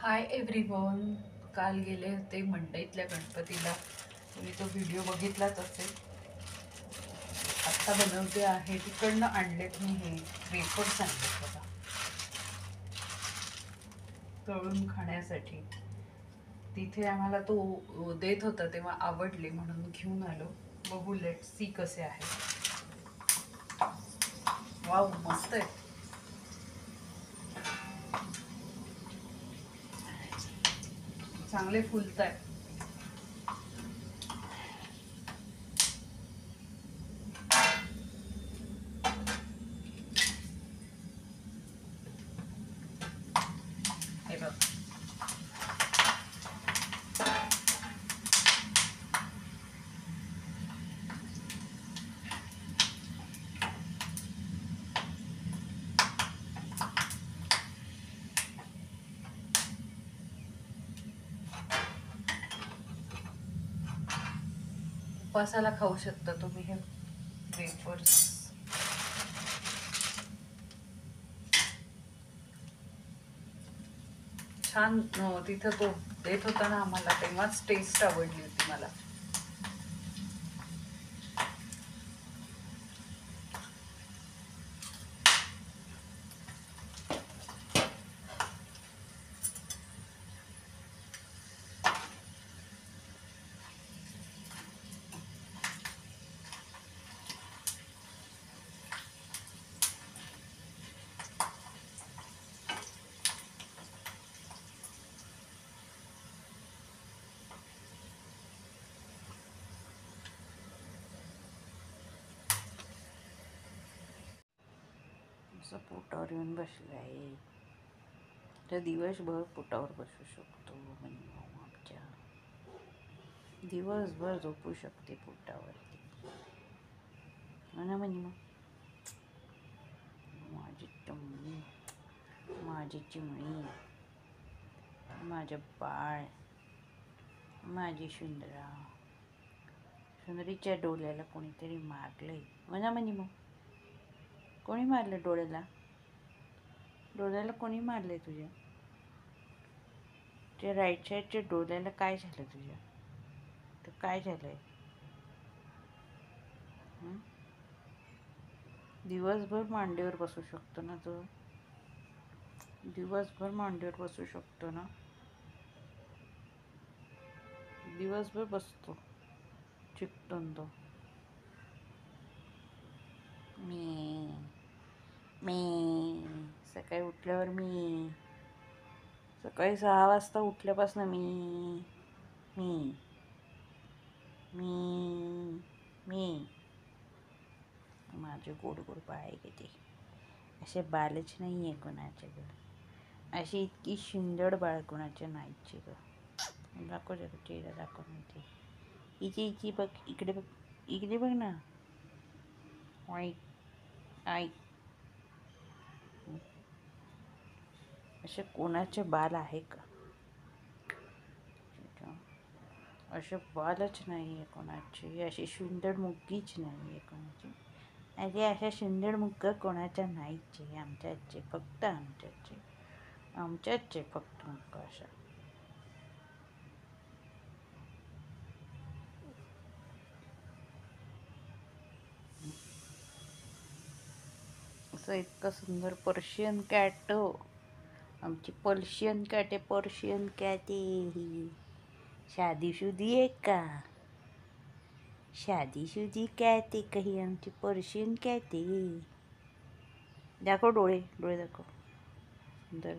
Hi everyone. काल गेले होते मंडईतल्या गणपतीला. तुम्ही तो व्हिडिओ बघितलाच असेल. आत्ता बनवते आहे. तिकडनं आणलेत मी हे वेफर्स आणलेत बघा, तळून खाण्यासाठी. तिथे आम्हाला तो देत होता तेव्हा आवडले म्हणून घेऊन आलो. बघू, लेट सी कसे आहे. वाव, मस्त आहे. चांगले फुलत आहे. हे बघ, उपासाला खाऊ शकता तुम्ही हे वेफर्स. छान. तिथं तो देत होता ना आम्हाला, तेव्हाच टेस्ट आवडली होती मला. असं पोटावर येऊन बसलं आहे. तर दिवसभर पोटावर बसू शकतो. म्हणजे आमच्या दिवसभर झोपू शकते पोटावरती. म्हणा म्हणजे मग माझी टम्मी, माझी चिमणी, माझं बाळ, माझी सुंदरा. सुंदरीच्या डोळ्याला कोणीतरी मारलंय. म्हणा म्हणजे मग कोणी मारलं डोळ्याला? डोळ्याला कोणी मारलंय तुझ्या? त्या राईट साईडच्या डोळ्याला काय झालं तुझ्या? तर काय झालंय? दिवसभर मांडीवर बसू शकतो ना तू? दिवसभर मांडीवर बसू शकतो ना? दिवसभर बसतो चिकटून तो. मी सकाळी उठल्यावर सकाळी 6 वाजता उठल्यापासून मी माझे गोड गोड बाळ आहे किती. असे बालच नाही आहे कोणाच्याकडे. अशी इतकी सुंदर बाळ कोणाच्या नाहीचे ग. दाखव जरा चेहरा दाखव म्हणते. इची बघ, इकडे बघ, इकडे बघ ना. आई असे कोणाचे बाल आहे का? असे बालच नाही आहे कोणाची. अशी सुंदर मुगीच नाही आहे कोणाची. अरे अशा सुंदर मुग्ग कोणाच्या नाहीच आहे. आमच्याचे फक्त आमच्याचे फक्त मुग्ग अशा. असं इतकं सुंदर पर्शियन कॅट. आमची पर्शियन कॅट आहे. पर्शियन कॅट ही शादीशुदी आहे का? शादीशुदी कॅट आहे काही आमची पर्शियन कॅट आहे. दाखव डोळे, डोळे दाखव. सुंदर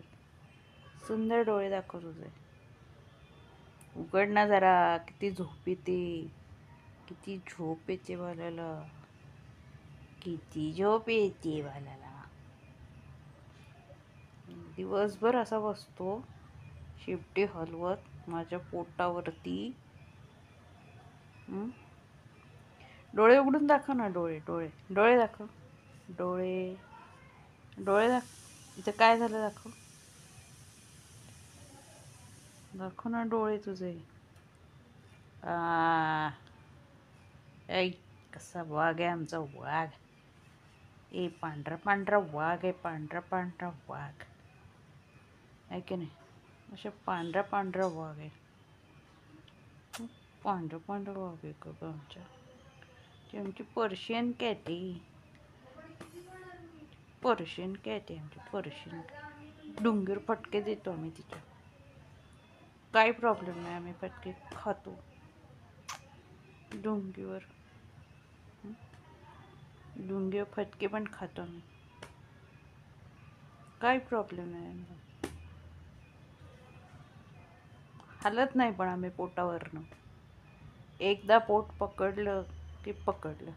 सुंदर डोळे दाखव तुझे. उघड ना जरा. किती झोप येते, किती झोप येते बालाला, किती झोप येते बालाला. दिवसभर असा बसतो शेपटी हलवत माझ्या पोटावरती. डोळे उघडून दाखव ना. डोळे डोळे डोळे दाखव. डोळे डोळे दाखव. इथं काय झालं दाखव. दाखव ना डोळे तुझे. ऐ कसा वाघ आहे आमचा वाघ. पांढरा पांढरा वाघ आहे. पांढरा पांढरा वाघ आहे की नाही? अशा पांढरा पांढरा वाघ आहे. पांढरा पांढरा वाघ आहे का गं आमच्या? ती आमची पर्शियन कॅट आहे. पर्शियन कॅट आहे आमची पर्शियन. डुंगर फटके देतो आम्ही तिच्या. काही प्रॉब्लेम नाही, आम्ही फटके खातो डुंगीवर. डुंगीवर फटके पण खातो आम्ही. काही प्रॉब्लेम नाही आम्हाला. हलत नाही पण आम्ही पोटावरनं. एकदा पोट पकडलं की पकडलं.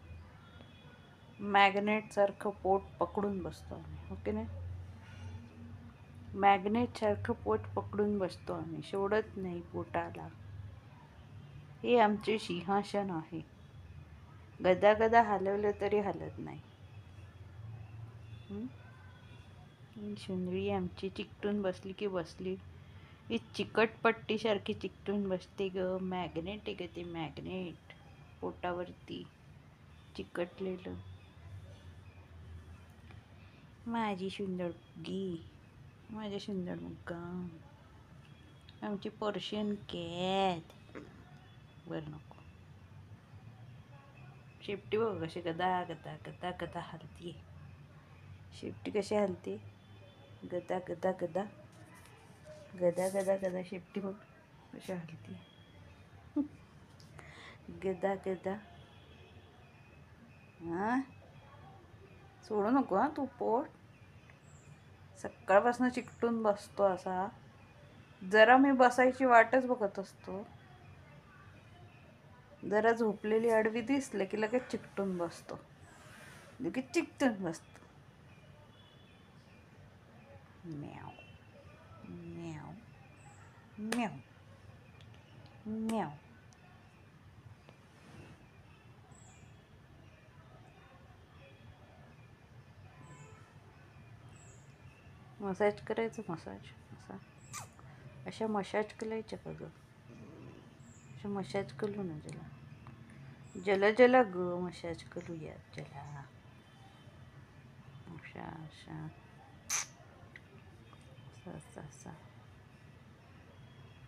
मॅग्नेटसारखं पोट पकडून बसतो आम्ही, हो की नाही? मॅग्नेटसारखं पोट पकडून बसतो आम्ही, सोडत नाही पोटाला. हे आमचे सिंहासन आहे. गदा गदा हलवलं तरी हलत नाही. शुंदरी आमची चिकटून बसली की बसली. ही चिकटपट्टीसारखी चिकटून बसते ग. मॅग्नेट आहे ग ते, मॅग्नेट पोटावरती चिकटलेलं. माझी सुंदर मुलगी, माझ्या सुंदर मुलगा, आमची पर्शियन कॅट. बरं नको. शेपटी बघ कशी गदा गदा गदा गदा हलतीये. शेपटी कशी हलते, गदा गदा गदा गदा गदा गदा. शेपटी बघ कशी हलते, गदा गदा. हां, सोडू नको हां तू पोट. सकाळपासून चिकटून बसतो असा. जरा मी बसायची वाटच बघत असतो. जरा झोपलेली आडवी दिसलं की लगेच चिकटून बसतो, लगेच चिकटून बसतो. म्याव म्याव म्याव म्याव. मसाज करायचं, मसाज असा. अशा मसाज करायच्या का ग? अशा मसाज करू ना जला. जला जला ग मसाज करूया जला. अशा अशा असा असा असा.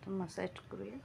तर मसाज करूया.